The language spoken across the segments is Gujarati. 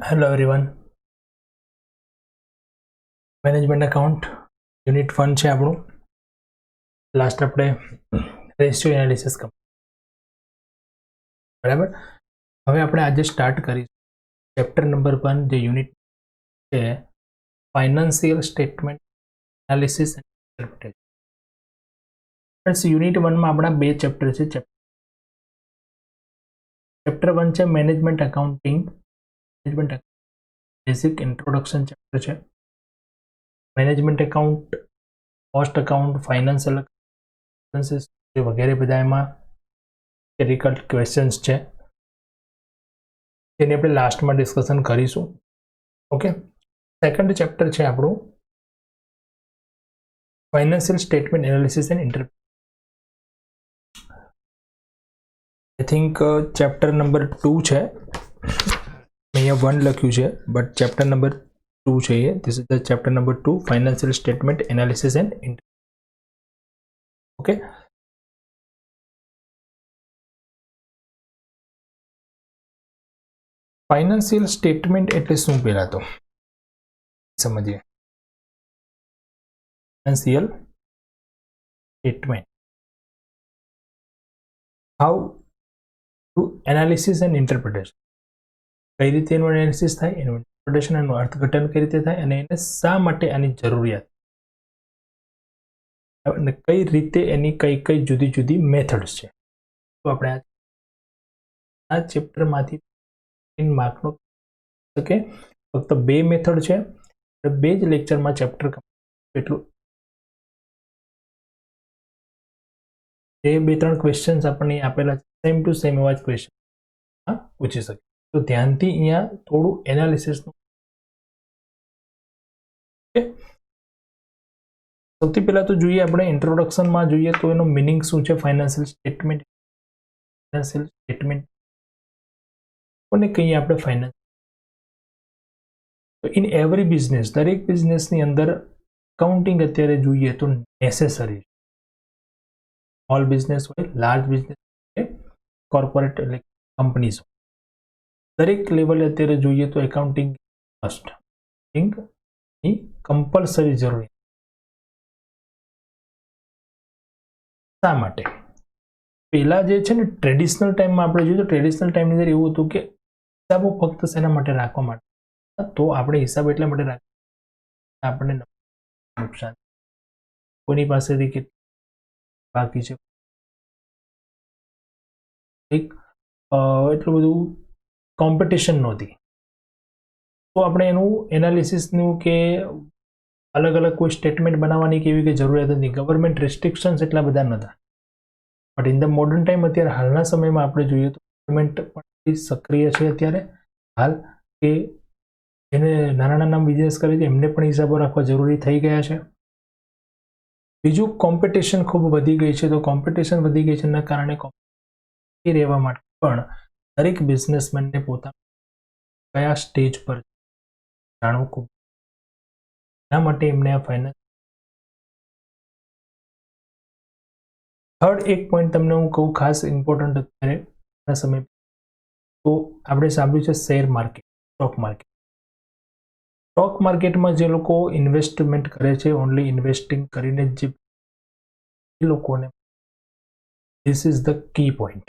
Hello everyone. Management account unit 1 છે આપણું. લાસ્ટ આપણે રેશિયો એનાલિસિસ બરાબર. હવે આપણે આજે સ્ટાર્ટ કરીશું ચેપ્ટર નંબર 1 જે યુનિટ છે financial statement analysis and interpretation. Unit 1 માં આપણા બે ચેપ્ટર છે. ચેપ્ટર 1 છે management accounting, management basic introduction chapter છે. Management account, cost account, financial વગેરે બધા એમાં ડિફિકલ્ટ ક્વેશ્ચન્સ છે જેની આપણે લાસ્ટમાં ડિસ્કશન કરીશું. ઓકે, સેકન્ડ ચેપ્ટર છે આપણું financial statement analysis and interpretation. I think chapter number 2 છે. અહીંયા 1 લખ્યું છે બટ ચેપ્ટર નંબર 2 છે એ. This is the chapter number 2 financial statement analysis and interpretation. Okay, financial statement એટલે શું પહેલા તો સમજીએ. Financial statement, how to analysis and interpretation. કઈ રીતે એનું એનાલિસિસ થાય, એનું ઇન્ટરપ્રિટેશન, એનું અર્થઘટન કઈ રીતે થાય અને એને શા માટે આની જરૂરિયાત અને કઈ રીતે એની કઈ કઈ જુદી જુદી મેથડ્સ છે. તો આપણે આ ચેપ્ટરમાંથી માર્કનો કે ફક્ત 2 મેથડ છે, 2 જ લેક્ચરમાં ચેપ્ટર એટલું. જે 2-3 ક્વેશ્ચન્સ આપણને આપેલા છે સેમ ટુ સેમ એવા જ ક્વેશ્ચન પૂછી શકે. તો ધ્યાનથી અહીંયા થોડું એનાલિસિસનું. સૌથી પહેલા તો જોઈએ આપણે ઇન્ટ્રોડક્શનમાં જોઈએ તો એનો મિનિંગ શું છે ફાઇનાન્શિયલ સ્ટેટમેન્ટ. ફાઇનાન્શિયલ સ્ટેટમેન્ટ કોને કહીએ આપણે? ફાઇનાન્સ. તો ઇન એવરી બિઝનેસ, દરેક બિઝનેસની અંદર એકાઉન્ટિંગ અત્યારે જોઈએ તો નેસેસરી છે. સ્મોલ બિઝનેસ હોય, લાર્જ બિઝનેસ હોય, કોર્પોરેટ એટલે કંપનીઝ હોય, દરેક લેવલે અત્યારે જોઈએ તો એકાઉન્ટિંગ મસ્ટ, ની કમ્પલસરી જરૂરી. શા માટે? પહેલા જે છે ને ટ્રેડિશનલ ટાઈમમાં આપણે જોઈએ તો ટ્રેડિશનલ ટાઈમની અંદર એવું હતું કે હિસાબો ફક્ત શેના માટે રાખવા માટે? તો આપણે હિસાબ એટલા માટે રાખીએ આપણને નુકસાન, કોઈની પાસેથી કેટલી બાકી છે, એટલું બધું કોમ્પિટિશન નહોતી. તો આપણે એનું એનાલિસિસનું કે અલગ અલગ કોઈ સ્ટેટમેન્ટ બનાવવાની કેવી કે જરૂરિયાત નથી. ગવર્મેન્ટ રેસ્ટ્રિક્શન્સ એટલા બધા નહોતા. But in the modern time અત્યારે હાલના સમયમાં આપણે જોઈએ તો ગવર્મેન્ટ પણ સક્રિય છે અત્યારે હાલ, કે જેને નાના નાના બિઝનેસ કરે છે એમને પણ હિસાબો રાખવા જરૂરી થઈ ગયા છે. બીજું, કોમ્પિટિશન ખૂબ વધી ગઈ છે. તો કોમ્પિટિશન વધી ગઈ છે એના કારણે રહેવા માટે પણ દરેક બિઝનેસમેનને પોતાના કયા સ્ટેજ પર જાણવું ખૂબ, એના માટે એમને આ ફાઇનાન્સ. થર્ડ એક પોઈન્ટ તમને હું કહું ખાસ ઇમ્પોર્ટન્ટ અત્યારે સમય, તો આપણે સાંભળ્યું છે share market, stock market. Stock માર્કેટમાં જે લોકો ઇન્વેસ્ટમેન્ટ કરે છે, ઓનલી ઇન્વેસ્ટિંગ કરીને જે લોકોને, this is the key point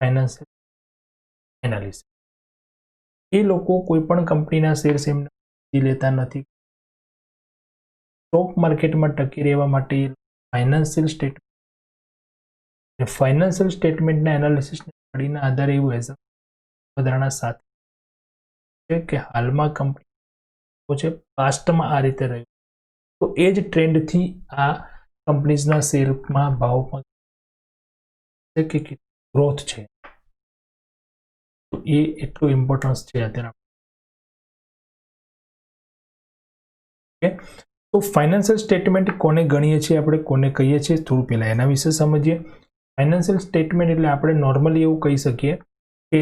financial analysis. એ લોકો કોઈ પણ કંપનીના શેર્સ એમને લેતા નથી. સ્ટોક માર્કેટમાં ટકી રહેવા માટે ફાઇનાન્શિયલ સ્ટેટમેન્ટના એનાલિસિસની સ્ટડીના આધારે એવું વધારાના સાથે છે કે હાલમાં કંપની છે, પાસ્ટમાં આ રીતે રહ્યું, તો એ જ ટ્રેન્ડથી આ કંપનીઝના શેરમાં ભાવમાં કે ગ્રોથ છે. તો એ એટલું ઇમ્પોર્ટન્સ છે અત્યારે. તો ફાઇનાન્શિયલ સ્ટેટમેન્ટ કોને ગણીએ છીએ આપણે, કોને કહીએ છીએ, થોડું પહેલાં એના વિશે સમજીએ. ફાઇનાન્શિયલ સ્ટેટમેન્ટ એટલે આપણે નોર્મલી એવું કહી શકીએ કે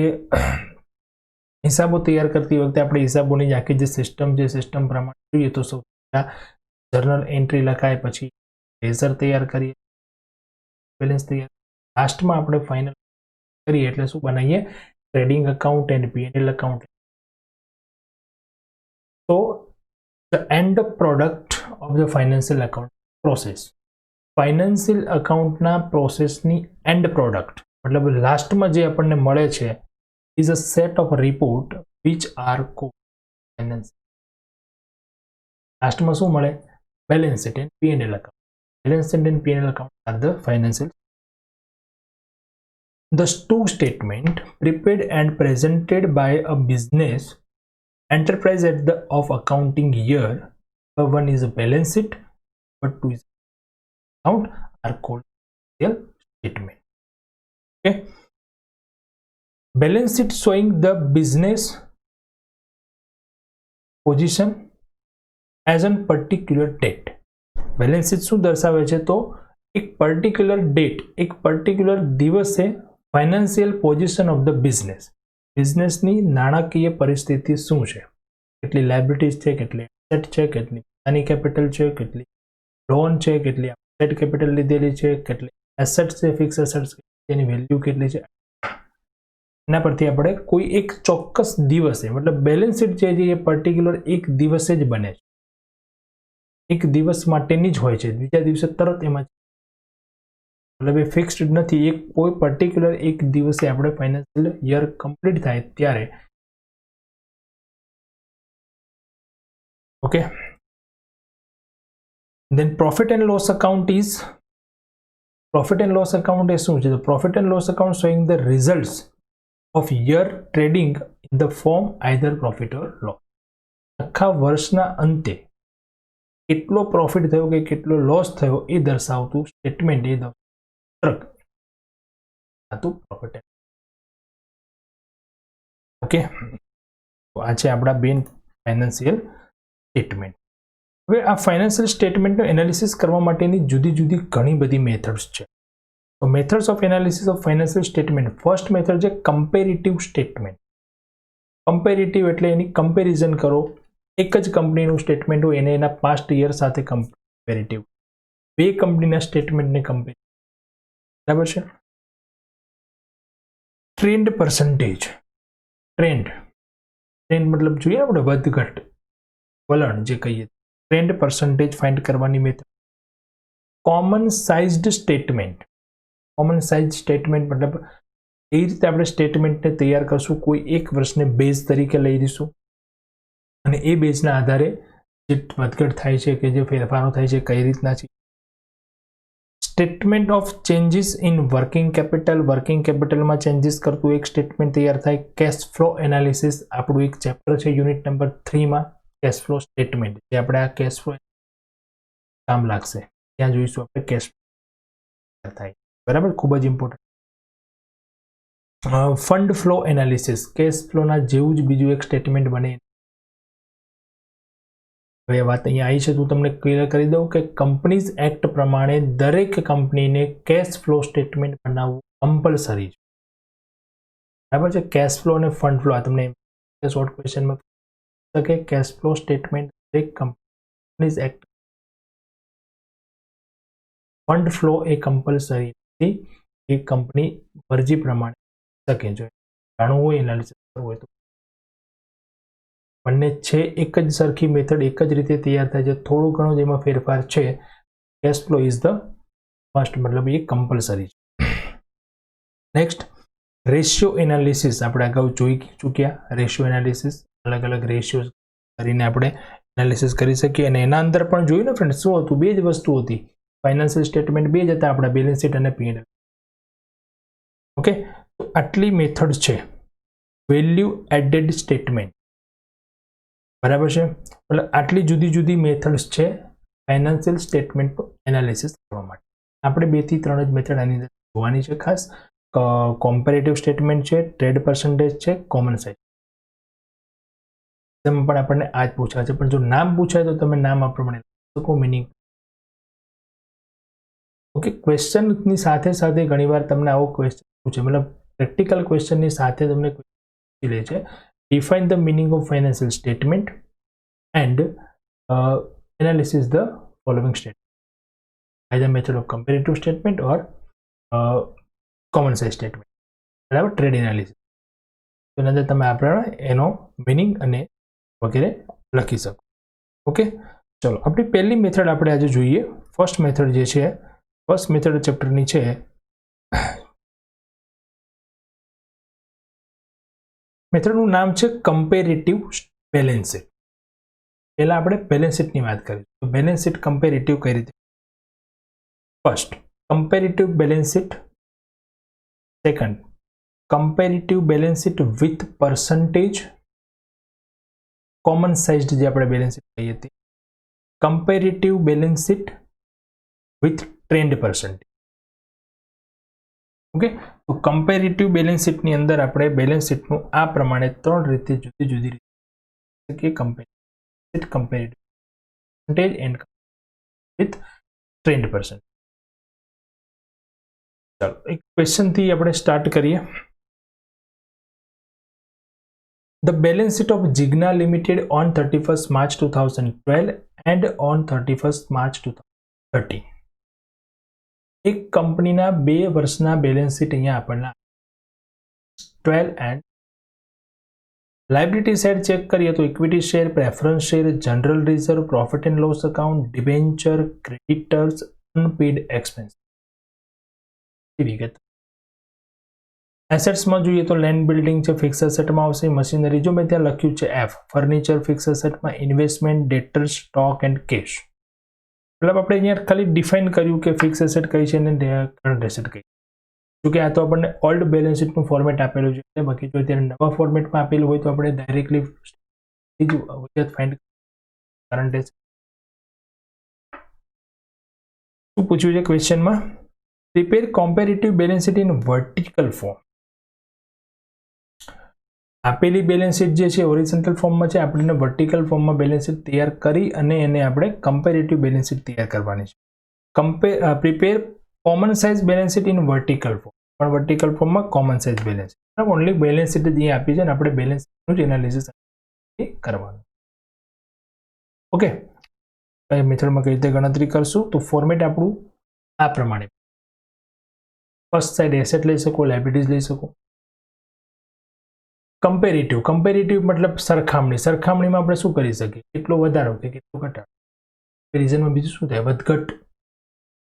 હિસાબો તૈયાર કરતી વખતે આપણે હિસાબોની આખી જે સિસ્ટમ છે સિસ્ટમ પ્રમાણે જોઈએ તો સૌ જર્નલ એન્ટ્રી લખાય, પછી લેઝર તૈયાર કરીએ, બેલેન્સ તૈયાર, લાસ્ટમાં આપણે ફાઇનલ કરીએ એટલે શું બનાવીએ? Trading account and P&L account. So the end product of the financial account process, financial account ના process ની end product मतलब last માં જે આપણને મળે છે is a set of report which are called finance. last માં શું મળે? balance sheet and P&L account. Balance sheet and P&L account are the financial. The two statement prepared and presented by a business enterprise at the of accounting year, one is a balance sheet but two is account, are called financial statement. Okay, balance sheet showing the business position as on particular date. balance sheet શું દર્શાવે છે? તો એક પર્ટિક્યુલર ડેટ, એક પર્ટિક્યુલર દિવસે financial position of the business, બિઝનેસની નાણાકીય પરિસ્થિતિ શું છે, કેટલી લાયબિલિટીઝ છે, કેટલી એસેટ છે, કેટલી પોતાની કેપિટલ છે, કેટલી લોન છે, કેટલી આઉટસાઇડ કેપિટલ લીધેલી છે, કેટલી એસેટ છે, ફિક્સ એસેટ્સ, તેની વેલ્યુ કેટલી છે, એના પરથી આપણે કોઈ એક ચોક્કસ દિવસે, મતલબ બેલેન્સ શીટ જે છે એ પર્ટિક્યુલર એક દિવસે જ બને છે, એક દિવસ માટેની જ હોય છે, બીજા દિવસે તરત એમાં मतलब ये फिक्स्ड नहीं, एक कोई पर्टिक्युलर एक दिवसे આપણે फाइनेंशियल ईयर कंप्लीट થાય ત્યારે. Okay, then profit and loss account is, profit and loss account એ શું છે? તો profit and loss account showing the results of year trading in the form either profit or loss. આખા વર્ષના અંતે કેટલો પ્રોફિટ થયો કે કેટલો લોસ થયો એ દર્શાવતું સ્ટેટમેન્ટ, એ प्रॉफिट. ओके, तो आज आपड़ा बेन फाइनेंशियल स्टेटमेंट. હવે આ ફાઇનાન્શિયલ સ્ટેટમેન્ટનું એનાલિસિસ કરવા માટેની જુદી જુદી ઘણી બધી મેથડ્સ છે. તો methods of analysis of financial statement, first method છે કમ્પેરેટિવ સ્ટેટમેન્ટ. કમ્પેરેટિવ એટલે એની કમ્પેરિઝન કરો, એક જ કંપનીનું સ્ટેટમેન્ટ હોય એને એના પાસ્ટ યર સાથે કમ્પેરેટિવ, બે કંપનીના સ્ટેટમેન્ટને કમ્પેર, બરાબર છે. ટ્રેન્ડ પર્સન્ટેજ, ટ્રેન્ડ, ટ્રેન્ડ મતલબ જોઈએ આપણે વધઘટ, વલણ જે કહીએ, ટ્રેન્ડ પર્સન્ટેજ ફાઇન્ડ કરવાની method. Common sized statement, common size statement મતલબ એ રીતે આપણે સ્ટેટમેન્ટને તૈયાર કરશું, કોઈ એક વર્ષને બેઝ તરીકે લઈ દઈશું અને એ બેઝના આધારે જે વધઘટ થાય છે કે જે ફેરફારો થાય છે કઈ રીતના છે. Statement of changes in working capital, working કેપિટલમાં ચેન્જીસ કરતું એક સ્ટેટમેન્ટ તૈયાર થાય. કેશ ફ્લો એનાલિસિસ આપણું એક ચેપ્ટર છે યુનિટ નંબર 3માં, કેશ ફ્લો સ્ટેટમેન્ટ, જે આપણે આ કેશ ફ્લો કામ લાગશે, ત્યાં જોઈશું આપણે કેશ ફ્લો થાય, બરાબર, ખૂબ જ important. Fund flow analysis, cash ફ્લોના જેવું જ બીજું એક સ્ટેટમેન્ટ બને. હવે વાત અહીંયા આવી છે, તો તમને ક્લિયર કરી દઉં કે કંપનીઝ એક્ટ પ્રમાણે દરેક કંપનીને કેશ ફ્લો સ્ટેટમેન્ટ બનાવવું કમ્પલસરી છે, બરાબર છે. કેશ ફ્લો અને ફંડ ફ્લો આ તમને શોર્ટ ક્વેશ્ચનમાં કે કેશ ફ્લો સ્ટેટમેન્ટ દરેક કંપનીઝ એક્ટ, ફંડ ફ્લો એ કમ્પલસરી નથી, એ કંપની મરજી પ્રમાણે શકે, જો જાણવું હોય એનાલિસિસ કરવું હોય તો. બંને છે એક જ સરખી મેથડ, એક જ રીતે તૈયાર થાય છે, થોડું ઘણું જેમાં ફેરફાર છે. Cash flow is the first, મતલબ એ કમ્પલસરી છે. નેક્સ્ટ, રેશિયો એનાલિસિસ આપણે અગાઉ જોઈ ચૂક્યા. રેશિયો એનાલિસિસ, અલગ અલગ રેશિયો કરીને આપણે એનાલિસિસ કરી શકીએ, અને એના અંદર પણ જોયું ને ફ્રેન્ડ, શું હતું? બે જ વસ્તુ હતી, ફાઇનાન્શિયલ સ્ટેટમેન્ટ બે જ હતા આપણા, બેલેન્સ શીટ અને P&L. ઓકે, તો આટલી મેથડ છે. વેલ્યુ એડેડ સ્ટેટમેન્ટ, બરાબર છે, એટલે આટલી જુદી જુદી મેથડ્સ છે ફાઇનાન્શિયલ સ્ટેટમેન્ટ એનાલિસિસ કરવા માટે. આપણે 2 થી 3 જ મેથડ આની અંદર જોવાની છે ખાસ. કોમ્પેરેટિવ સ્ટેટમેન્ટ છે, ટ્રેડ પર્સન્ટેજ છે, કોમન સાઇઝ. તેમાં પણ આપણને આ જ પૂછાય છે, પણ જો નામ પૂછાય તો તમે નામ આ પ્રમાણે લખી શકો, મિનિંગ. ઓકે, ક્વેશ્ચનની સાથે સાથે ઘણીવાર તમને આવો ક્વેશ્ચન પૂછે, મતલબ પ્રેક્ટિકલ ક્વેશ્ચનની સાથે તમને પૂછી લે છે. Define the meaning of financial statement and analysis the following statement, either method of comparative statement or common size statement, બરાબર, ટ્રેડ એનાલિસિસ. તો એના અંદર તમે આપણે એનો મિનિંગ અને વગેરે લખી શકો. ઓકે, ચલો આપણી પહેલી મેથડ આપણે આજે જોઈએ. ફર્સ્ટ મેથડ જે છે, ફર્સ્ટ મેથડ ચેપ્ટરની છે, મેથડનું નામ છે કમ્પેરેટિવ બેલેન્સ શીટ. પહેલા આપણે બેલેન્સ શીટની વાત કરીએ તો બેલેન્સ શીટ કમ્પેરેટિવ કઈ રીતે? First comparative balance sheet, second comparative balance sheet with percentage, common sized જે આપણે બેલેન્સ શીટ કહીએ તે, comparative balance sheet with trend percentage. Okay, તો કમ્પેરેટિવ બેલેન્સ શીટની અંદર આપણે બેલેન્સ શીટનું આ પ્રમાણે ત્રણ રીતે જુદી જુદી રીતે કે comparative percentage and with trend percentage. ચાલો એક ક્વેશ્ચનથી આપણે સ્ટાર્ટ કરીએ. The balance sheet of Jigna Limited on 31st March 2012 and on 31st March 2013. એક કંપનીના 2 વર્ષના બેલેન્સ શીટ અહીંયા આપણને 12 એન્ડ લાયબિલિટી સાઇડ ચેક કરીએ તો equity share, preference share, general reserve, profit and loss account, debenture, creditors, unpaid expense. વિગત એસેટ્સમાં જોઈએ તો લેન્ડ બિલ્ડિંગ છે, ફિક્સ એસેટમાં આવશે. મશીનરી જો મેં ત્યાં લખ્યું છે એફ, ફર્નિચર ફિક્સ એસેટમાં, investment, debtors, stock and cash. મતલબ આપણે અહીંયા ખાલી ડિફાઇન કર્યું કે ફિક્સ એસેટ કઈ છે અને કરંટ એસેટ કઈ. જો કે આ તો આપણને ઓલ્ડ બેલેન્સ શીટનું ફોર્મેટ આપેલું છે, બાકી જો અત્યારે નવા ફોર્મેટમાં આપેલું હોય તો આપણે ડાયરેક્ટલી ફાઇન્ડ કરંટ એસેટ. શું પૂછ્યું છે ક્વેશ્ચનમાં? Prepare comparative balance sheet in vertical form. આપેલી બેલેન્સ શીટ જે છે હોરિઝોન્ટલ ફોર્મમાં છે, આપણને વર્ટિકલ ફોર્મમાં બેલેન્સ શીટ તૈયાર કરી અને એને આપણે કમ્પેરેટિવ બેલેન્સ શીટ તૈયાર કરવાની છે. Prepare common size balance sheet in vertical form, પણ વર્ટિકલ ફોર્મમાં common size balance sheet. Only balance sheet જે આપી છે ને આપણે બેલેન્સ શીટનું જ એનાલિસિસ કરવાનું. ઓકે, કઈ મેથડમાં કઈ રીતે ગણતરી કરશું તો ફોર્મેટ આપણું આ પ્રમાણે. ફર્સ્ટ સાઇડ એસેટ લઈ શકો, લાયબિલિટીઝ લઈ શકો. કમ્પેરેટિવ મતલબ સરખામણીમાં આપણે શું કરી શકીએ? કેટલો વધારો કે કેટલો ઘટાડો. કમ્પેરિઝનમાં બીજું શું થાય? વધઘટ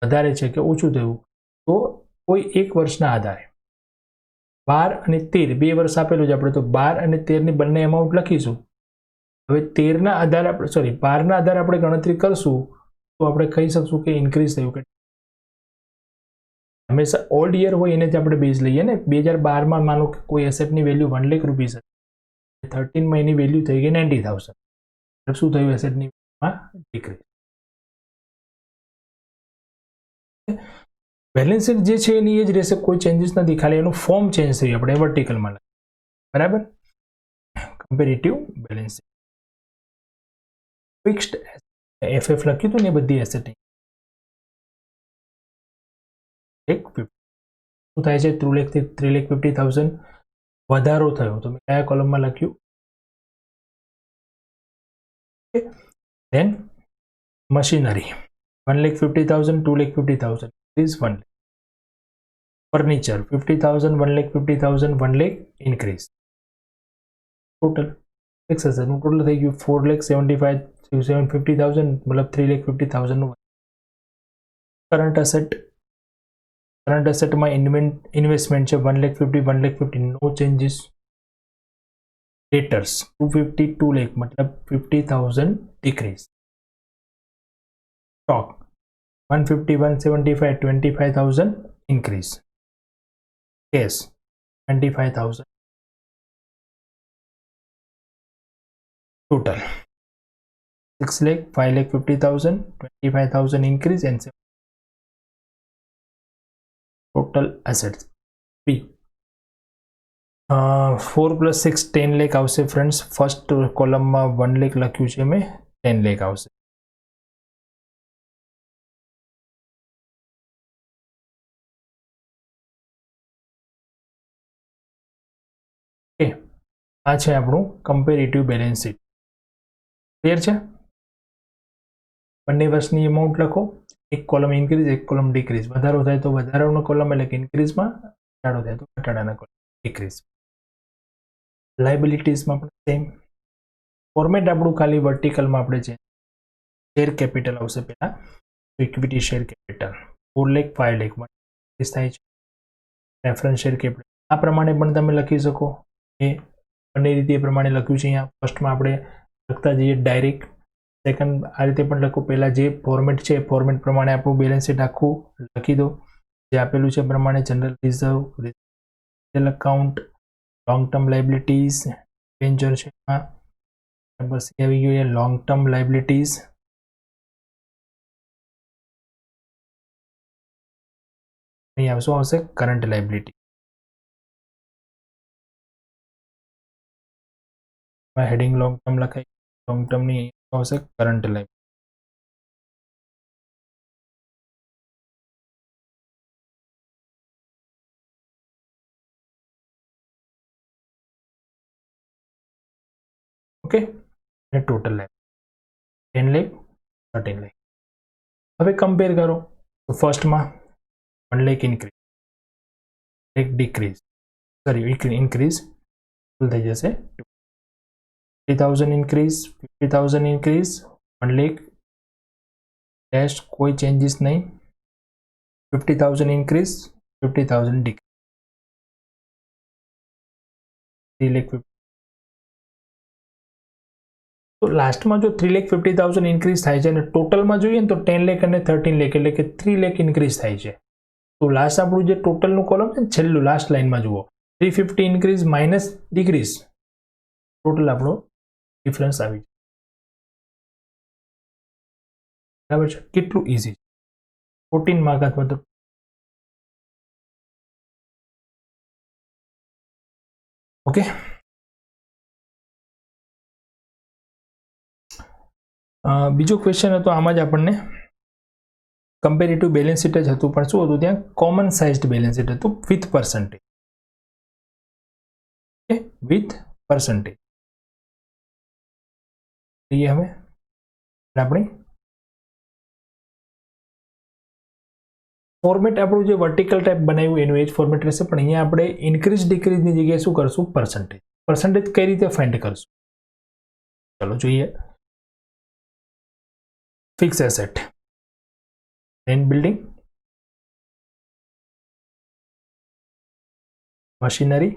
વધારે છે કે ઓછું થયું. તો કોઈ એક વર્ષના આધારે 12 અને 13 2 વર્ષ આપેલું છે આપણે, તો 12 અને 13 ની બંને એમાઉન્ટ લખીશું. હવે 13 ના આધારે આપણે 12 ના આધારે આપણે ગણતરી કરશું તો આપણે કહી શકશું કે ઇન્ક્રીઝ થયું કે હંમેશા ઓલ્ડ યર હોય એને જ આપણે બેઝ લઈએ ને. 2012માં માનો કે કોઈ એસેટની વેલ્યુ 1 લાખ રૂપીસ હતી, 13માં એની વેલ્યુ થઈ ગઈ 90,000. શું થયું? એસેટની ડિક્રીઝ. બેલેન્સ શીટ જે છે એની એ જ રહેશે, કોઈ ચેન્જીસ નથી, ખાલી એનું ફોર્મ ચેન્જ થયું. આપણે વર્ટિકલમાં લખીએ, બરાબર. Comparative balance sheet fixed FF લખ્યું હતું ને બધી એસેટ શું થાય છે? 3,50,000 વધારો થયો તો મેં કયા કોલમમાં લખ્યું? Then machinery 1,50,000 2,50,000 is 1 lakh. Furniture 50,000 1,50,000 1 lakh increase. Total fix એસેટનું ટોટલ થઈ ગયું 4,75,000 મતલબ 3,50,000 નું. કરંટ એસેટમાં ઇન્વેસ્ટમેન્ટ છે 1,50,000 નો ચેન્જીસ. ડેટર્સ 250 2 lakh મતલબ 50,000 decrease. Stock 150 175 25,000 increase. Cash 25,000. Total 6 lakh 5,50,000 25,000 increase and total assets B 4 plus 6 10 lakh આવશે ફ્રેન્ડ્સ. ફર્સ્ટ કોલમમાં 1 lakh લખ્યું છે મેં, 10 lakh આવશે. આ છે આપણું કમ્પેરેટિવ બેલેન્સ શીટ. ક્લિયર છે? બંને વર્ષની એમાઉન્ટ લખો, એક કોલમ ઇન્ક્રીઝ એક કોલમ ડિક્રીઝ. વધારો થાય તો વધારાનો કોલમ એટલે કે ઇન્ક્રીઝમાં, ઘટાડો થાય તો ઘટાડાના કોલમ ડિક્રીઝ. લાયબિલિટીઝમાં પણ સેમ ફોર્મેટ આપણું ખાલી વર્ટિકલમાં આપણે છે શેર કેપિટલ આવશે પહેલા, ઇક્વિટી શેર કેપિટલ 4 લાખ 5 લાખમાં થાય છે. રેફરન્સ શેર કેપિટલ આ પ્રમાણે પણ તમે લખી શકો. એ બંને રીતે એ પ્રમાણે લખ્યું છે. અહીંયા ફર્સ્ટમાં આપણે લખતા જઈએ ડાયરેક્ટ, સેકન્ડ આ રીતે પણ લખો. પહેલાં જે ફોર્મેટ છે એ ફોર્મેટ પ્રમાણે આપણું બેલેન્સ શીટ આખું લખી દો જે આપેલું છે પ્રમાણે. General reserve, retail account, long term liabilities, venture છે એમાં બસ આવી ગયું લોંગ ટર્મ લાયબિલિટીઝ. અહીંયા શું આવશે? Current liability. Heading long term લખાય, લોંગ ટર્મની આવશે કરંટ લાયબિલિટી. ઓકે, અને ટોટલ લાયબિલિટી 10 લાખ 13 લાખ. હવે કમ્પેર કરો તો ફર્સ્ટમાં 1 લાખ ઇન્ક્રીઝ, એક ડિક્રીઝ, સોરી ઇન્ક્રીઝ થઈ જશે 50,000 ઇન્ક્રીઝ, 50,000 ઇન્ક્રીઝ, 1 લાખ ટેસ્ટ કોઈ ચેન્જીસ નહીં, 50,000 ઇન્ક્રીઝ, 50,000 ડિક્રીઝ, 3 લાખ 50. તો લાસ્ટમાં જો 3,50,000 ઇન્ક્રીઝ થાય છે અને ટોટલમાં જોઈએ ને તો 10 લાખ અને 13 લાખ એટલે કે 3 લાખ ઇન્ક્રીઝ થાય છે. તો લાસ્ટ આપણું જે ટોટલનું કોલમ છે ને છેલ્લું લાસ્ટ લાઇનમાં જુઓ 350 ઇન્ક્રીઝ માઇનસ ડિક્રીઝ, ટોટલ આપણો ડિફરન્સ આવી જાય. બરાબર છે? કેટલું ઇઝી છે. 14 માર્ક અથવા તો ઓકે. બીજો ક્વેશ્ચન હતો આમાં જ આપણને કમ્પેરેટિવ બેલેન્સ શીટ જ હતું પણ શું હતું ત્યાં કોમન સાઇઝડ બેલેન્સ શીટ હતું વિથ પર્સન્ટેજ. વિથ પર્સન્ટેજ જોઈએ હવે આપણે ફોર્મેટ આપણું જે વર્ટિકલ ટાઈપ બનાવ્યું એનું એ જ ફોર્મેટ રહેશે પણ અહીંયા આપણે ઇન્ક્રીઝ ડિક્રીઝની જગ્યાએ શું કરશું? પર્સન્ટેજ. પર્સન્ટેજ કઈ રીતે ફાઇન્ડ કરશું? ચલો જોઈએ. Fix asset, land building, machinery,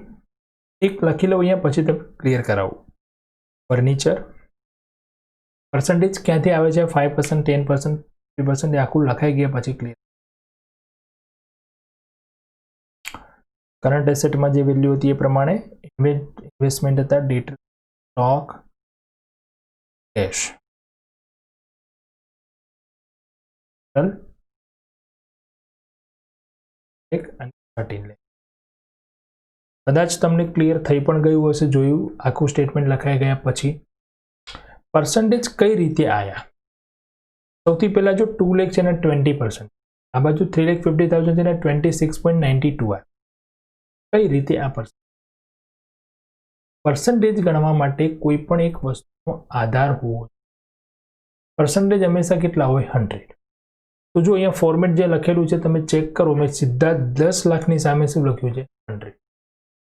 એક લખી લો અહીંયા પછી તમે ક્લિયર કરાવું. ફર્નિચર. પર્સન્ટેજ ક્યાંથી આવે છે? 5%, 10%, 3% એ આખું લખાઈ ગયા પછી ક્લિયર. કરંટ એસેટમાં જે વેલ્યુ હતી એ પ્રમાણે ઇન્વેસ્ટમેન્ટ હતા ડેટ, સ્ટોક, કેશ. એક અને 13 લાખ. કદાચ તમને ક્લિયર થઈ પણ ગયું હશે જોયું આખું સ્ટેટમેન્ટ લખાઈ ગયા પછી. પર્સન્ટેજ કઈ રીતે આવ્યા? સૌથી પહેલા જો 2 લાખ છે ને 20%, આ બાજુ 3,50,000 છે ને 26.92 આવે. કઈ રીતે આ પર્સન્ટેજ ગણવા માટે કોઈ પણ એક વસ્તુનો આધાર હોવો. પર્સન્ટેજ હંમેશા કેટલા હોય? 100. તો જો અહીંયા ફોર્મેટ જે લખેલું છે તમે ચેક કરો, મેં સીધા 10 લાખની સામે શું લખ્યું છે? 100.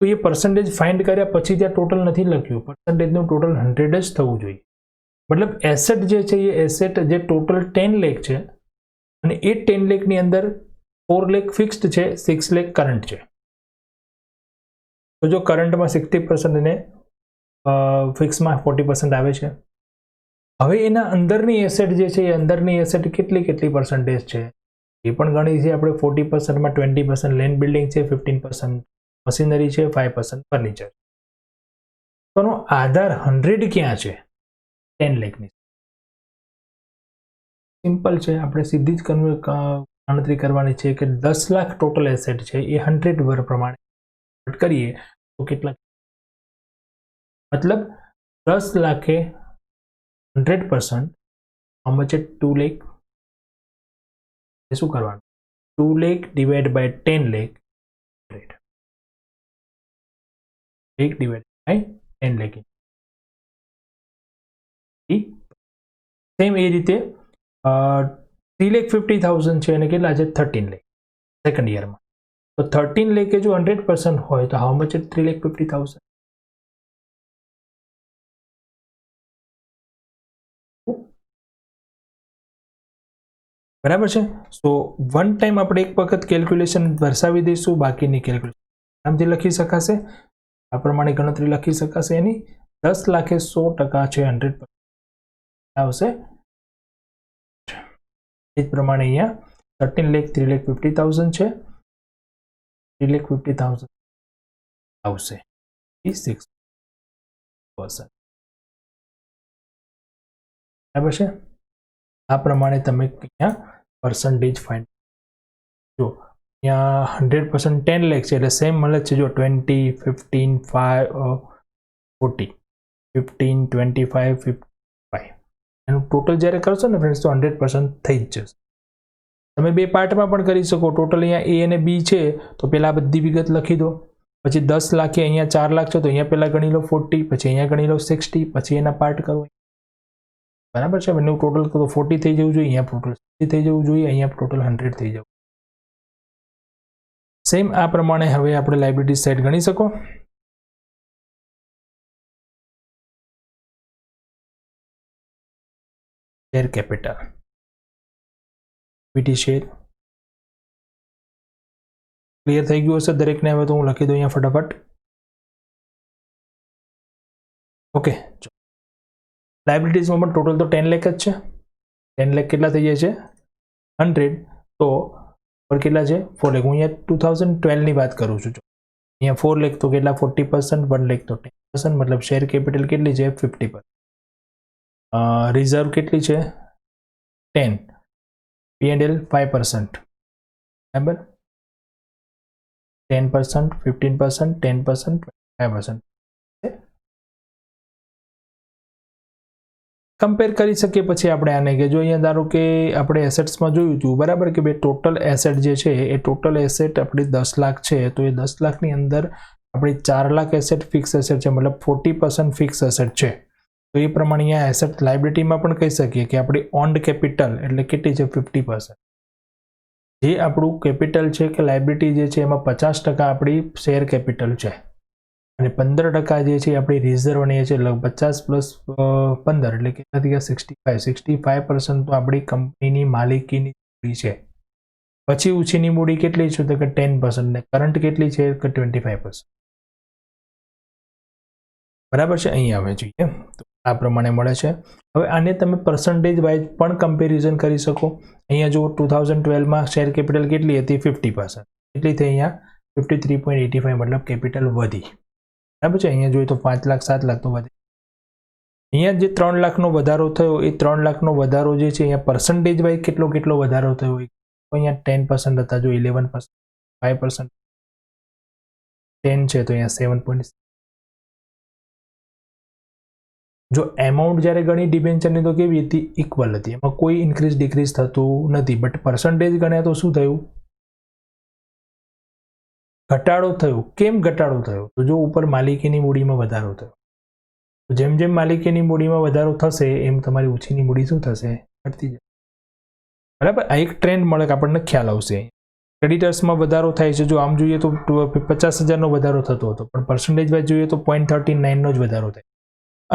તો એ પર્સન્ટેજ ફાઇન્ડ કર્યા પછી ત્યાં ટોટલ નથી લખ્યું, પર્સન્ટેજનું ટોટલ 100 જ થવું જોઈએ. મતલબ એસેટ જે છે એ એસેટ જે ટોટલ 10 લાખ છે અને એ 10 લાખની અંદર 4 લાખ ફિક્સ્ડ છે, 6 લાખ કરંટ છે. તો જો કરંટમાં 60% અને ફિક્સમાં 40% આવે છે. હવે એના અંદરની એસેટ જે છે એ અંદરની એસેટ કેટલી પર્સન્ટેજ છે એ પણ ગણી છે આપણે. 40%માં 20% લેન્ડ બિલ્ડિંગ છે, 15% મશીનરી છે, 5% ફર્નિચર. તો આધાર 100 ક્યાં છે? 10 લાખની. સિમ્પલ છે, આપણે સીધી જ ગણતરી કરવાની છે કે 10 લાખ ટોટલ એસેટ છે એ 100 વર પ્રમાણે કરીએ તો કેટલા? મતલબ 10 લાખે 100% how much is 2 lakh? શું કરવાનું? 2 lakh divided by 10 lakh, 100. 1 divided by 10 lakh. Same એ રીતે 3,50,000 છે અને કેટલા છે? 13 લાખ સેકન્ડ યરમાં. તો 13 લાખ જો 100% હોય તો how much is 3,50,000? બરાબર છે. સો વન ટાઈમ આપણે એક વખત કેલ્ક્યુલેશન દર્શાવી દઈશું, બાકીની કેલ્ક્યુલેશન આરામથી લખી શકાશે. આ પ્રમાણે ગણતરી લખી શકાશે એની. 10 લાખે 100% છે, 100% આવશે. એ જ પ્રમાણે અહીંયા 13 લાખ 3,50,000 છે, 3,50,000 આવશે 6%. બરાબર છે. આ પ્રમાણે તમે અહીંયા પર્સન્ટેજ ફાઇન્ડ જો અહીંયા 100% 10 લાખ છે એટલે સેમ મળે છે. જો 20, 15, 5, 40, 15, 25, 55 એનું ટોટલ જ્યારે કરશો ને ફ્રેન્ડ્સ તો 100% થઈ જ જશે. તમે બે પાર્ટમાં પણ કરી શકો. ટોટલ અહીંયા A અને B છે તો પહેલાં બધી વિગત લખી દો. પછી 10 લાખે અહીંયા 4 લાખ છે તો અહીંયા પહેલાં ગણી લો 40, પછી અહીંયા ગણી લો 60, પછી એના પાર્ટ કરો. બરાબર છે. બંને ટોટલ તો 40 થઈ જવું જોઈએ, અહીંયા ટોટલ 60 થઈ જવું જોઈએ, અહીંયા ટોટલ 100 થઈ જવું. સેમ આ પ્રમાણે હવે આપણે લાયબિલિટી સાઇડ ગણી શકો. Share capital, equity share. Clear થઈ ગયું હશે દરેકને. હવે તો હું લખી દઉં અહીંયા ફટાફટ. ઓકે, લાયબિલિટીઝમાં પણ ટોટલ તો 10 લાખ જ છે. 10 લાખ કેટલા થઈ જાય છે 100, તો પર કેટલા છે 4 લાખ. હું અહીંયા 2012 ની વાત કરું છું. અહીંયા 4 લાખ તો કેટલા 40%, 1 લાખ તો 10%, મતલબ શેર કેપિટલ કેટલી છે 50%. રિઝર્વ કેટલી છે 10, P&L 5%, બરાબર. 10%, 15%, 10%, 25%. કમ્પેર કરી શકીએ પછી આપણે આને કે જો અહીંયા ધારો કે આપણે એસેટ્સમાં જોયું હતું, બરાબર, કે ભાઈ ટોટલ એસેટ જે છે એ ટોટલ એસેટ આપણી 10 લાખ છે તો એ 10 લાખની અંદર આપણી 4 લાખ એસેટ ફિક્સ એસેટ છે, મતલબ 40% ફિક્સ એસેટ છે. તો એ પ્રમાણે અહીંયા એસેટ લાયબિલિટીમાં પણ કહી શકીએ કે આપણી ઓન્ડ કેપિટલ એટલે કેટલી છે 50%. જે આપણું કેપિટલ છે કે લાયબિલિટી જે છે એમાં 50% આપણી શેર કેપિટલ છે અને 15% જે છે આપણી રિઝર્વ અને એ છે. 50 પ્લસ 15 એટલે કેટલા થઈ ગયા 65% તો આપણી કંપનીની માલિકીની મૂડી છે. પછી ઉછીની મૂડી કેટલી છે તો કે 10% ને કરંટ કેટલી છે કે 25%. બરાબર છે. અહીં આવે જોઈએ તો આ પ્રમાણે મળે છે. હવે આને તમે પર્સન્ટેજ વાઇઝ પણ કમ્પેરિઝન કરી શકો. અહીંયા જો 2012માં શેર કેપિટલ કેટલી હતી 50%, કેટલી થઈ અહીંયા 53.85, મતલબ કેપિટલ વધી. બરાબર છે. અહીંયા જોઈએ તો 5 લાખ 7 લાખ તો વધે. અહીંયા જે 3 લાખનો વધારો થયો એ 3 લાખનો વધારો જે છે અહીંયા પર્સન્ટેજ વાઇઝ કેટલો વધારો થયો તો અહીંયા 10% હતા, જો 11%, 5%, 10 છે તો અહીંયા 7.6. જો એમાઉન્ટ જ્યારે ગણી ડિબેન્ચરની તો કેવી હતી ઇક્વલ હતી, એમાં કોઈ ઇન્ક્રીઝ ડિક્રીઝ થતું નથી. બટ પર્સન્ટેજ ગણ્યા તો શું થયું ઘટાડો થયો. કેમ ઘટાડો થયો તો જો ઉપર માલિકીની મૂડીમાં વધારો થયો. જેમ જેમ માલિકીની મૂડીમાં વધારો થશે એમ તમારી ઓછીની મૂડી શું થશે ઘટતી જશે. બરાબર. આ એક ટ્રેન્ડ મળે કે આપણને ખ્યાલ આવશે. ક્રેડિટર્સમાં વધારો થાય છે. જો આમ જોઈએ તો 50,000નો વધારો થતો હતો પણ પર્સન્ટેજ વાઇઝ જોઈએ તો 0.39નો જ વધારો થાય.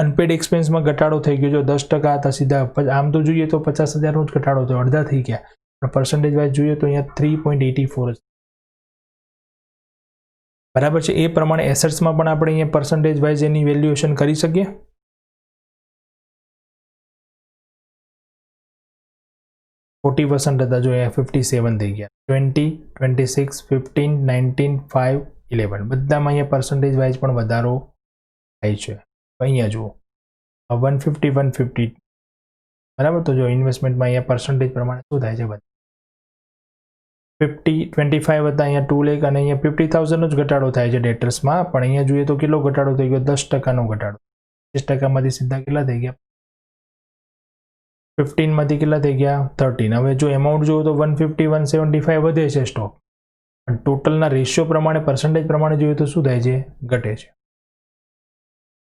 અનપેડ એક્સપેન્સમાં ઘટાડો થઈ ગયો. જો 10% હતા સીધા, આમ તો જોઈએ તો 50,000નો જ ઘટાડો થયો, અડધા થઈ ગયા. પણ પર્સન્ટેજ વાઇઝ જોઈએ તો અહીંયા 3.84 જ. બરાબર છે. એ પ્રમાણે એસેટ્સમાં પણ આપણે અહીંયા પર્સન્ટેજ વાઇઝ એની વેલ્યુએશન કરી શકીએ. %40 હતા, જો અહીંયા 57 થઈ ગયા. 20, 26, 15, 19, 5, 11 બધામાં અહીંયા પર્સન્ટેજ વાઇઝ પણ વધારો થાય છે. અહીંયા જુઓ 150, 150, બરાબર. તો જો ઇન્વેસ્ટમેન્ટમાં અહીંયા પર્સન્ટેજ પ્રમાણે શું થાય છે 50, 25 હતા, અહીંયા 2 લાખ અને અહીંયા 50,000નો જ ઘટાડો થાય છે ડેટર્સમાં. પણ અહીંયા જોઈએ તો કેટલો ઘટાડો થઈ ગયો 10%નો ઘટાડો. 30%માંથી સીધા કેટલા થઈ ગયા 15માંથી કેટલા થઈ ગયા 13. હવે જો એમાઉન્ટ જોવો તો 150, 175 વધે છે સ્ટોક, પણ ટોટલના રેશિયો પ્રમાણે પર્સન્ટેજ પ્રમાણે જોઈએ તો શું થાય છે ઘટે છે.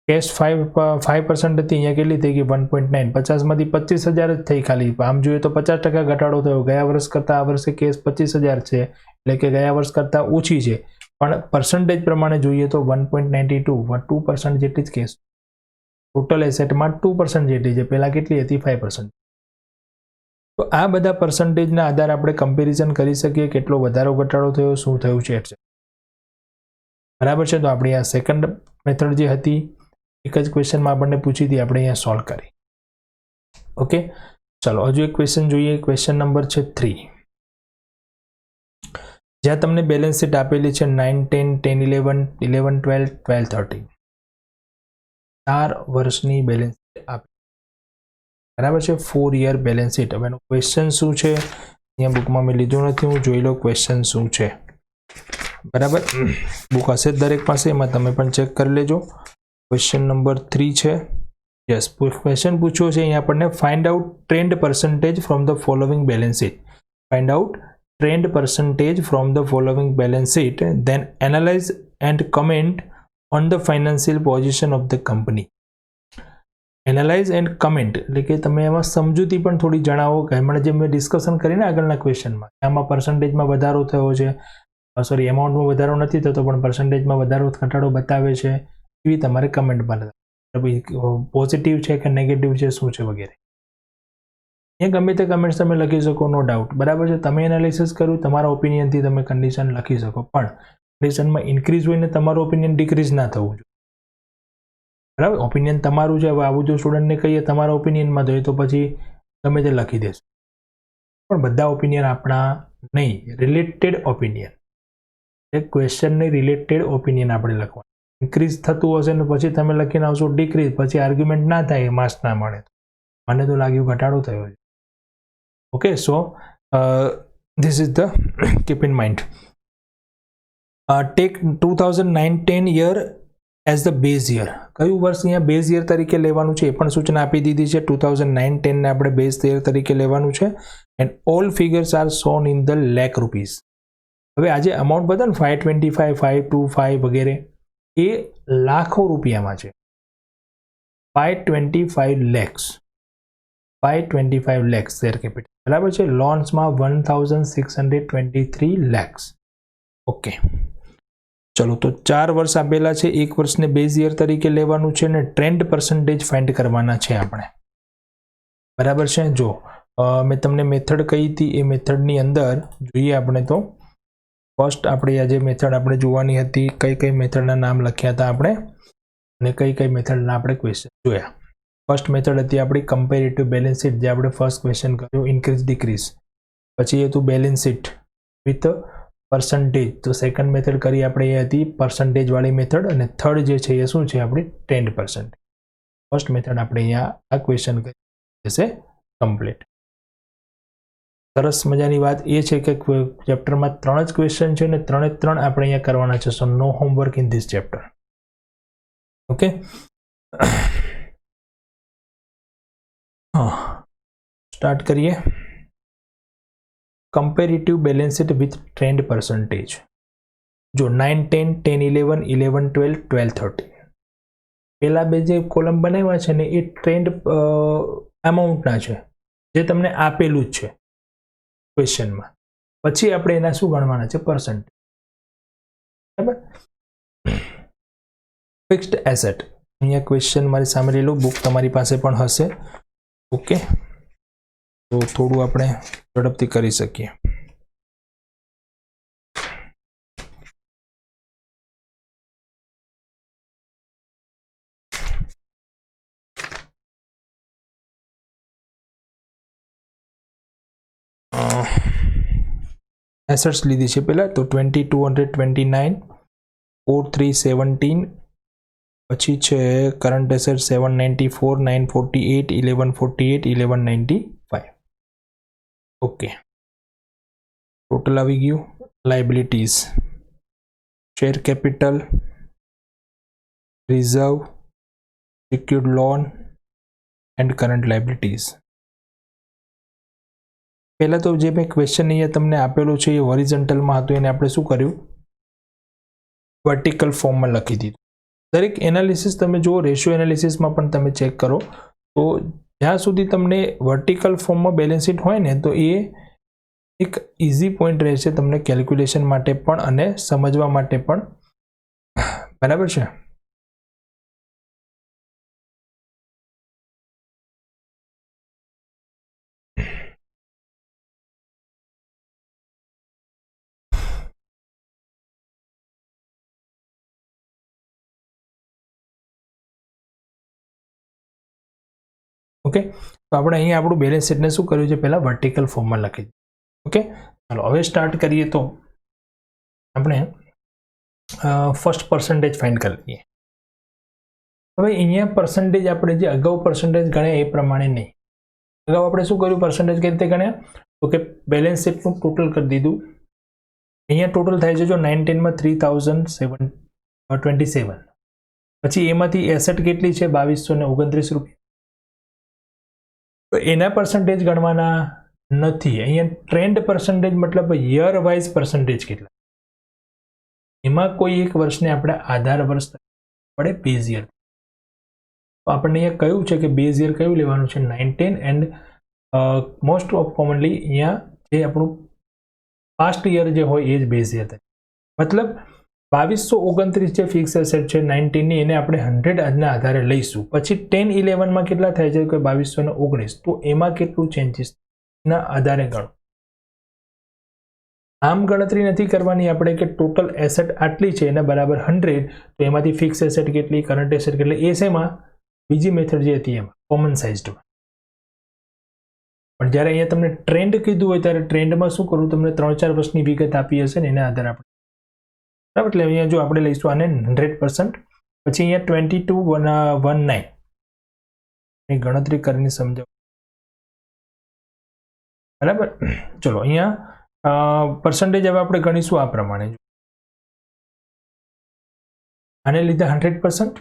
કેશ 5% હતી, અહીંયા કેટલી થઈ ગઈ 1.9. 50માંથી 25,000 જ થઈ ખાલી. આમ જોઈએ તો 50% ઘટાડો થયો. ગયા વર્ષ કરતાં આ વર્ષે કેશ 25,000 છે એટલે કે ગયા વર્ષ કરતાં ઓછી છે. પણ પર્સન્ટેજ પ્રમાણે જોઈએ તો 1.92 2% જેટલી જ કેશ. ટોટલ એસેટમાં 2% જેટલી છે, પહેલાં કેટલી હતી 5%. તો આ બધા પર્સન્ટેજના આધારે આપણે કમ્પેરિઝન કરી શકીએ કેટલો વધારો ઘટાડો થયો, શું થયું છે etc. બરાબર છે. તો આપણી આ સેકન્ડ મેથડ જે હતી એક જ ક્વેશ્ચનમાં આપણને પૂછી હતી, આપણે અહીંયા સોલ્વ કરી. ઓકે, ચલો હજુ એક ક્વેશ્ચન જોઈએ. ક્વેશ્ચન નંબર છે 3, જ્યાં તમને બેલેન્સ શીટ આપેલી છે 9, 10, 10, 11, 11, 12, 12, 13. 4 વર્ષની બેલેન્સ શીટ આપી. બરાબર છે, 4 યર બેલેન્સ શીટ. હવે એનો ક્વેશ્ચન શું છે અહીંયા બુકમાં મેં લીધું નથી, હું જોઈ લો ક્વેશ્ચન શું છે. બરાબર, બુક હશે દરેક પાસે, એમાં તમે પણ ચેક કરી લેજો. ક્વેશ્ચન નંબર 3 છે. યસ, ક્વેશ્ચન પૂછ્યો છે અહીંયા આપણને, find out trend percentage from the following balance sheet. Find out trend percentage from the following balance sheet, then analyze and comment on the financial position of the company. Analyze and comment એટલે કે તમે એમાં સમજૂતી પણ થોડી જણાવો કે હમણાં જે મેં ડિસ્કશન કરીને આગળના ક્વેશ્ચનમાં આમાં પર્સન્ટેજમાં વધારો થયો છે, સોરી એમાઉન્ટમાં વધારો નથી થતો પણ પર્સન્ટેજમાં વધારો ઘટાડો બતાવે છે, એવી તમારે કમેન્ટ બનાવવી, પોઝિટિવ છે કે નેગેટિવ છે, શું છે વગેરે. એ ગમે તે કમેન્ટ્સ તમે લખી શકો, નો ડાઉટ. બરાબર છે, તમે એનાલિસિસ કર્યું, તમારા ઓપિનિયનથી તમે કન્ડિશન લખી શકો, પણ કન્ડિશનમાં ઇન્ક્રીઝ હોય ને તમારું ઓપિનિયન ડિક્રીઝ ના થવું જોઈએ. બરાબર, ઓપિનિયન તમારું છે. હવે આવું જો સ્ટુડન્ટને કહીએ તમારા ઓપિનિયનમાં જોઈએ તો પછી ગમે તે લખી દેશે, પણ બધા ઓપિનિયન આપણા નહીં, રિલેટેડ ઓપિનિયન. એક ક્વેશ્ચનને રિલેટેડ ઓપિનિયન આપણે લખવાનું. ઇન્ક્રીઝ થતું હશે ને પછી તમે લખીને આવશો ડિક્રીઝ, પછી આર્ગ્યુમેન્ટ ના થાય, માર્ક્સ ના મળે. મને તો લાગ્યું ઘટાડો થયો છે. Okay, so this is the keep in mind. Take 2009-10 year as the base year. કયું વર્ષ અહીંયા બેઝ યર તરીકે લેવાનું છે એ પણ સૂચના આપી દીધી છે. 2009-10 ને આપણે બેઝ યર તરીકે લેવાનું છે. And all figures are shown in the lakh rupees. હવે આજે અમાઉન્ટ બધા ને 525, 525 વગેરે એ લાખો રૂપિયામાં છે. 525 lakhs. 525 lakhs share capital. બરાબર છે, લોન્સમાં 1623 lakhs. ઓકે, ચલો તો 4 વર્ષ આપેલા છે, 1 વર્ષને બેઝ યર તરીકે લેવાનું છે ને ટ્રેન્ડ પર્સન્ટેજ ફાઇન્ડ કરવાના છે આપણે. બરાબર છે, જો મેં તમને મેથડ કહી હતી એ મેથડની અંદર જોઈએ આપણે તો ફર્સ્ટ આપણે આ જે મેથડ આપણે જોવાની હતી, કઈ મેથડના નામ લખ્યા હતા આપણે અને કઈ મેથડના આપણે ક્વેશ્ચન જોયા. ફર્સ્ટ મેથડ હતી આપણી કમ્પેરેટિવ બેલેન્સ શીટ, જે આપણે ફર્સ્ટ ક્વેશ્ચન કર્યો ઇન્ક્રીઝ ડિક્રીઝ. પછી એ હતું બેલેન્સ શીટ વિથ પર્સન્ટેજ. તો સેકન્ડ મેથડ કરી આપણે એ હતી પર્સન્ટેજ વાળી મેથડ, અને થર્ડ જે છે એ શું છે આપણી ટ્રેન્ડ પર્સન્ટેજ. ફર્સ્ટ મેથડ આપણે અહીંયા આ ક્વેશ્ચન કરી જશે કમ્પ્લીટ. સરસ મજાની વાત એ છે કે ચેપ્ટરમાં 3 જ ક્વેશ્ચન છે ને 3 આપણે અહીંયા કરવાના છે. So no homework in this chapter. Okay, start કરીએ. Comparative balance sheet with trend percentage. જો 9, 10, 10, 11, 11, 12, 12, 13 પેલા બે જે કોલમ બનાવ્યા છે ને એ ટ્રેન્ડ અમાઉન્ટના છે, જે તમને આપેલું જ છે ક્વેશ્ચનમાં. પછી આપણે એના શું ગણવાના છે, પર્સન્ટેજ. બરાબર, ફિક્સ્ડ એસેટ. અહીંયા ક્વેશ્ચન મારી સામે લઈ લો, બુક તમારી પાસે પણ હશે. ઓકે, તો થોડું આપણે ઝડપથી કરી શકીએ. એસેટ્સ લીધી છે પહેલા તો 2229, 4317, પછી છે કરંટ એસેટ 794, 948, 1148, 1195. ઓકે, ટોટલ આવી ગયું. Liabilities, share capital, reserve, secured loan and current liabilities. પહેલા તો જે મેં ક્વેશ્ચન અહીંયા તમને આપેલો છે એ હોરિઝોન્ટલમાં હતું, એને આપણે શું કર્યું, વર્ટિકલ ફોર્મમાં લખી દીધું. દરેક એનાલિસિસ તમે જુઓ, રેશિયો એનાલિસિસમાં પણ તમે ચેક કરો તો જ્યાં સુધી તમને વર્ટિકલ ફોર્મમાં બેલેન્સ શીટ હોય ને તો એ એક ઇઝી પોઈન્ટ રહેશે તમને કેલ્ક્યુલેશન માટે પણ અને સમજવા માટે પણ. બરાબર છે. ओके, तो આપણે અહીંયા આપણું બેલેન્સ શીટને શું કર્યું છે, પહેલા વર્ટિકલ ફોર્મમાં લખી દીધું. ઓકે, ચાલો હવે સ્ટાર્ટ કરીએ. તો આપણે ફર્સ્ટ પર્સન્ટેજ ફાઇન્ડ કરી લઈએ. હવે અહીંયા પર્સન્ટેજ આપણે જે અગાઉ પર્સન્ટેજ ગણ્યા એ પ્રમાણે નહીં. અગાઉ આપણે શું કર્યું, પર્સન્ટેજ કઈ રીતે ગણ્યા, તો કે બેલેન્સ શીટનું ટોટલ કરી દીધું. અહીંયા ટોટલ થાય છે જો 9-10 માં 3027, પછી એમાંથી એસેટ કેટલી છે 2229 રૂપિયા. તો એના પર્સન્ટેજ ગણવાના નથી. અહીંયા ટ્રેન્ડ પર્સન્ટેજ મતલબ યર વાઇઝ પર્સન્ટેજ કેટલા, એમાં કોઈ એક વર્ષને આપણે આધાર વર્ષ પડે બેઝ યર. તો આપણને અહીંયા કહ્યું છે કે બેઝ યર કયું લેવાનું છે, 9-10, એન્ડ મોસ્ટ ઓફ કોમનલી અહીંયા જે આપણું પાસ્ટ યર જે હોય એ જ બેઝ યર થાય. મતલબ 2229 જે ફિક્સ એસેટ છે 9-10 ની, એને આપણે 100 આજના આધારે લઈશું. પછી 10-11 માં કેટલા થાય છે કે 2219, તો એમાં કેટલું ચેન્જીસ ના આધારે ગણો. આમ ગણતરી નથી કરવાની આપણે કે ટોટલ એસેટ આટલી છે એના બરાબર 100, તો એમાંથી ફિક્સ એસેટ કેટલી, કરંટ એસેટ કેટલી, એ શેમાં બીજી મેથડ જે હતી એમાં કોમન સાઇઝડમાં. પણ જ્યારે અહીંયા તમને ટ્રેન્ડ કીધું હોય ત્યારે ટ્રેન્ડમાં શું કરવું, તમને 3-4 વર્ષની વિગત આપી હશે ને એના આધારે આપણે, બરાબર. એટલે અહીંયા જો આપણે લઈશું આને 100%, પછી અહીંયા 2219 ની ગણતરી કરીને સમજાવો, બરાબર. ચલો અહીંયા પર્સન્ટેજ હવે આપણે ગણીશું આ પ્રમાણે. આને લીધે 100%,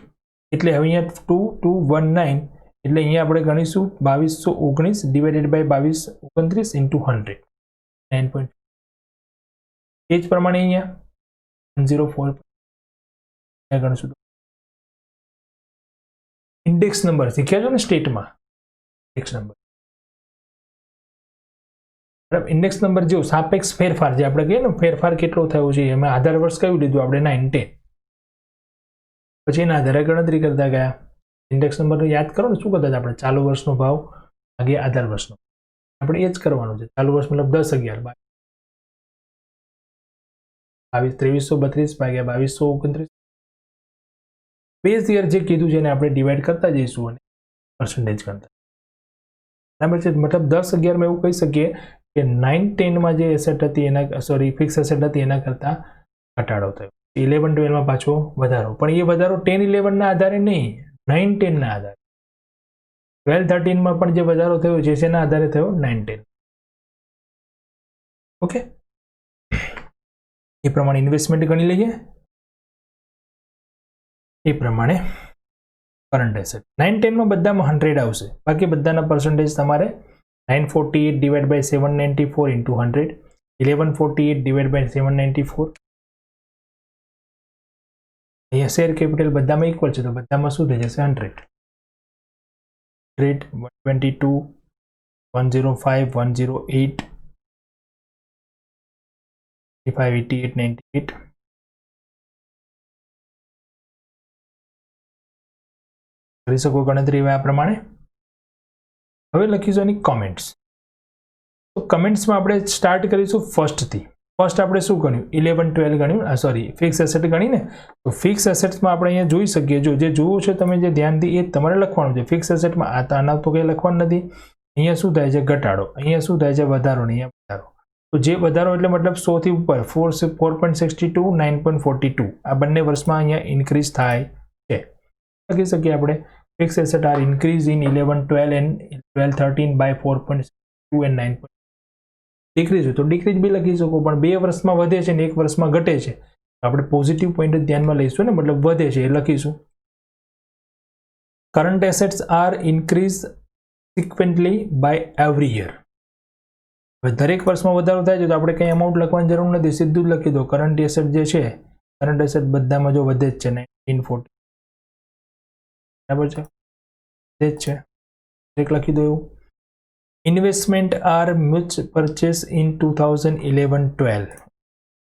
એટલે હવે અહીંયા 2219, એટલે અહીંયા આપણે ગણીશું 2219 ડિવાઇડેડ બાય 2229 ઇન્ટુ 100, 9. એ જ પ્રમાણે અહીંયા 104 ગણશું. ઇન્ડેક્સ નંબર શીખ્યા છો ને સ્ટેટમાં, ઇન્ડેક્સ નંબર, બરાબર. ઇન્ડેક્સ નંબર જેવો સાપેક્ષ ફેરફાર જે આપણે કહીએ ને, ફેરફાર કેટલો થયો છે, એમાં આધાર વર્ષ કયું લીધું આપણે, 9-10, પછી એના આધારે ગણતરી કરતા ગયા. ઇન્ડેક્સ નંબર યાદ કરો ને, શું કરતા હતા આપણે, ચાલુ વર્ષનો ભાવ ભાગ્યા આધાર વર્ષનો, આપણે એ જ કરવાનું છે. ચાલુ વર્ષ મતલબ 10-11, 2332 ભાગ્યા 2229. બેઝ યર જે કીધું છે એને આપણે ડિવાઈડ કરતા જઈશું અને પર્સન્ટેજ કરતા, બરાબર છે. મતલબ 10-11 માં એવું કહી શકીએ કે 9-10 માં જે એસેટ હતી એના, સોરી ફિક્સ એસેટ હતી એના કરતા ઘટાડો થયો. 11-12 માં પાછો વધારો, પણ એ વધારો 10-11 ના આધારે નહીં, 9-10 ના આધારે. 12-13 માં પણ જે વધારો થયો છે એના આધારે થયો 9-10. ઓકે, એ પ્રમાણે ઇન્વેસ્ટમેન્ટ ગણી લઈએ, એ પ્રમાણે કરંટ એસેટ 9-10 માં બધામાં 100 આવશે, બાકી બધાના પર્સન્ટેજ તમારે 948 divide by 794 into 100, 1148 divide by 794. અહીંયા શેર કેપિટલ બધામાં ઇક્વલ છે, તો બધામાં શું થઈ જશે 100, 122, 105, 108, 88, 98. કરી શકો ગણતરી આ પ્રમાણે. હવે લખીશું એની કોમેન્ટ્સ. તો કમેન્ટ્સમાં આપણે સ્ટાર્ટ કરીશું ફર્સ્ટથી. ફર્સ્ટ આપણે શું ગણ્યું, 11-12 ગણ્યું, સોરી ફિક્સ એસેટ ગણીને. તો ફિક્સ એસેટ્સમાં આપણે અહીંયા જોઈ શકીએ, જો જે જોવું છે તમે જે ધ્યાનથી એ તમારે લખવાનું છે. ફિક્સ એસેટમાં આના તો કંઈ લખવાનું નથી. અહીંયા શું થાય છે ઘટાડો, અહીંયા શું થાય છે વધારો, અહીંયા વધારો. તો જે વધારો એટલે મતલબ 100 થી ઉપર 4.62, 9.42, આ બંને વર્ષમાં અહીંયા ઇન્ક્રીઝ થાય છે. લખી શકીએ આપણે fix asset are increase in 11-12 and 12-13 by 4.2 and 9. Decrease હોય તો ડિક્રીઝ બી લખી શકો, પણ 2 વર્ષમાં વધે છે ને 1 વર્ષમાં ઘટે છે, આપણે પોઝિટિવ પોઈન્ટ જ ધ્યાનમાં લઈશું ને, મતલબ વધે છે એ લખીશું. Current assets are increase sequentially by every year. હવે દરેક વર્ષમાં વધારો થાય છે તો આપણે કંઈ અમાઉન્ટ લખવાની જરૂર નથી, સીધું જ લખી દો. કરંટ એસેટ જે છે, કરંટ એસેટ બધામાં જો વધે જ છે 1940, બરાબર છે, વધે જ છે, એક લખી દો એવું. Investment are mutual purchase in 2011-12.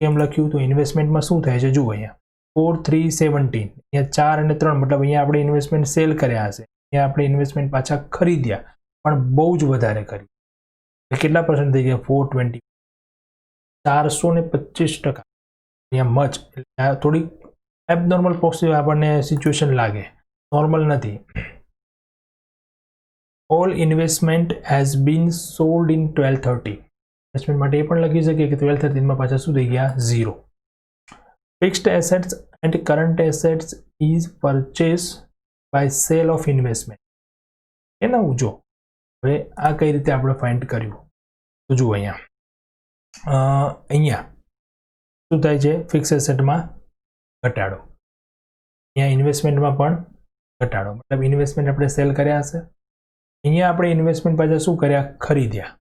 કેમ લખ્યું, તો ઇન્વેસ્ટમેન્ટમાં શું થાય છે જુઓ, અહીંયા 4-3-17, અહીંયા 4 અને 3, મતલબ અહીંયા આપણે ઇન્વેસ્ટમેન્ટ સેલ કર્યા હશે, અહીંયા આપણે ઇન્વેસ્ટમેન્ટ પાછા ખરીદ્યા પણ બહુ જ વધારે કરી. કેટલા પર્સન્ટ થઈ ગયા, 420, 425%. અહીંયા મચ, એટલે થોડી એબનોર્મલ પોઝિટિવ આપણને સિચ્યુએશન લાગે, નોર્મલ નથી. All investment has been sold in 1230. Investment માટે એ પણ લખી શકીએ કે 1213 માં પાછા શું થઈ ગયા? 0. Fixed assets end current assets is purchase by cell of investment. એના જો હવે આ કઈ રીતે આપણે ફાઇન્ડ કર્યું તો જુઓ અહીંયા શું થાય છે? ફિક્સ એસેટમાં ઘટાડો, અહીંયા ઇન્વેસ્ટમેન્ટમાં પણ ઘટાડો, મતલબ ઇન્વેસ્ટમેન્ટ આપણે સેલ કર્યા હશે, અહીંયા આપણે ઇન્વેસ્ટમેન્ટ પાછા શું કર્યા? ખરીદ્યા.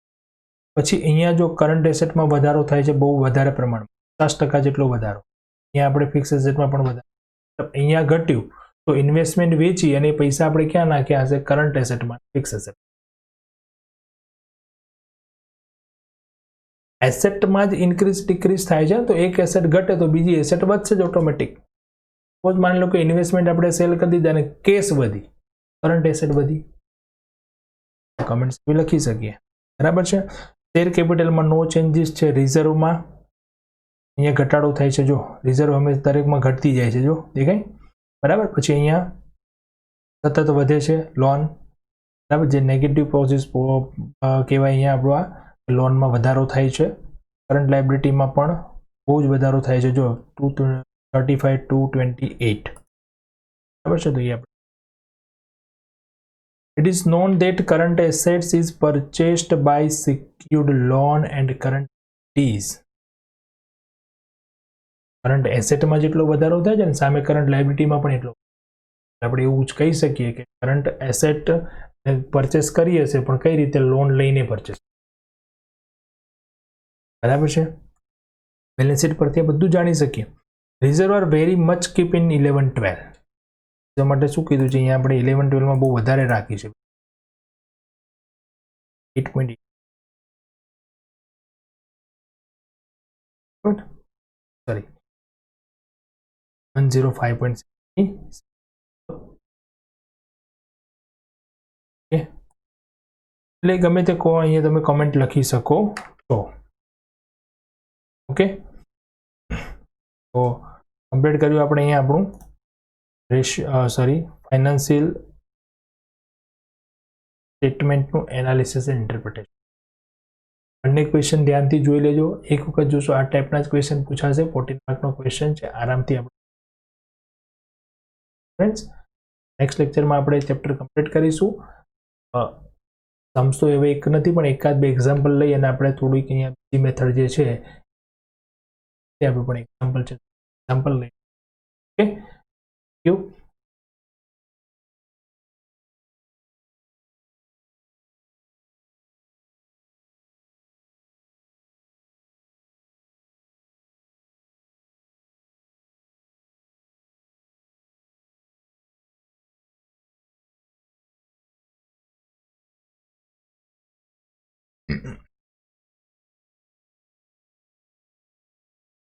પછી અહીંયા જો કરંટ એસેટમાં વધારો થાય છે બહુ વધારે પ્રમાણમાં, 50% જેટલો વધારો, અહીંયા આપણે ફિક્સ એસેટમાં પણ વધારો, અહીંયા ઘટ્યું તો ઇન્વેસ્ટમેન્ટ વેચી અને પૈસા આપણે ક્યાં નાખ્યા હશે? કરંટ એસેટમાં, ફિક્સ એસેટ. એસેટમાં જ ઇન્ક્રીઝ ડિક્રીઝ થાય છે, તો એક એસેટ ઘટે તો બીજી એસેટ વધશે જ ઓટોમેટિક. સપોઝ માની લો કે ઇન્વેસ્ટમેન્ટ આપણે સેલ કરી દીધા અને કેશ વધી, કરંટ એસેટ વધી, કમેન્ટ્સ લખી શકીએ. બરાબર છે. શેર કેપિટલમાં નો ચેન્જીસ છે. રિઝર્વમાં અહીંયા ઘટાડો થાય છે, જો રિઝર્વ હંમેશા દરેકમાં ઘટતી જાય છે, જો દેખાય? બરાબર. પછી અહીંયા સતત વધે છે લોન, બરાબર, જે નેગેટિવ પોઝિસ કહેવાય. અહીંયા આપણો આ લોનમાં વધારો થાય છે. કરંટ લાયબિલિટીમાં પણ બહુ જ વધારો થાય છે, જો 235 to 28. બરાબર છે. તો એ આપણે it is known that current assets is purchased by secured loan and current liabilities. Current એસેટમાં જેટલો વધારો થાય છે ને સામે કરંટ લાયબિલિટીમાં પણ એટલો. આપણે એવું જ કહી શકીએ કે કરંટ એસેટ પરચેસ કરી હશે પણ કઈ રીતે? લોન લઈને પરચેસ. બરાબર છે. બેલેન્સ શીટ પરથી બધું જાણી શકીએ. Reserve are very much keep in 11-12. એ માટે શું કીધું છે? અહીંયા આપણે 11-12 માં બહુ વધારે રાખી છે, 8.8. સોરી 105.6. એટલે ગમે તે કહો, અહીંયા તમે કોમેન્ટ લખી શકો છો. ઓકે, તો કમ્પ્લીટ કર્યું આપણે અહીંયા આપણું ફાઇનાન્શિયલ સ્ટેટમેન્ટનું એનાલિસિસ એન્ડ ઇન્ટરપ્રિટેશન. બંને ક્વેશ્ચન ધ્યાનથી જોઈ લેજો. એક વખત જોશો આ ટાઈપના જ ક્વેશ્ચન પૂછાશે. 14 માર્કનો ક્વેશ્ચન છે, આરામથી આપણે. ફ્રેન્ડ્સ, નેક્સ્ટ લેક્ચરમાં આપણે ચેપ્ટર કમ્પ્લીટ કરીશું. સમજો હવે એક નથી પણ એકાદ બે એક્ઝામ્પલ લઈ અને આપણે થોડીક અહીંયા બીજી મેથડ જે છે તે આપણે પણ એક્ઝામ્પલ લઈ. Okay, thank you.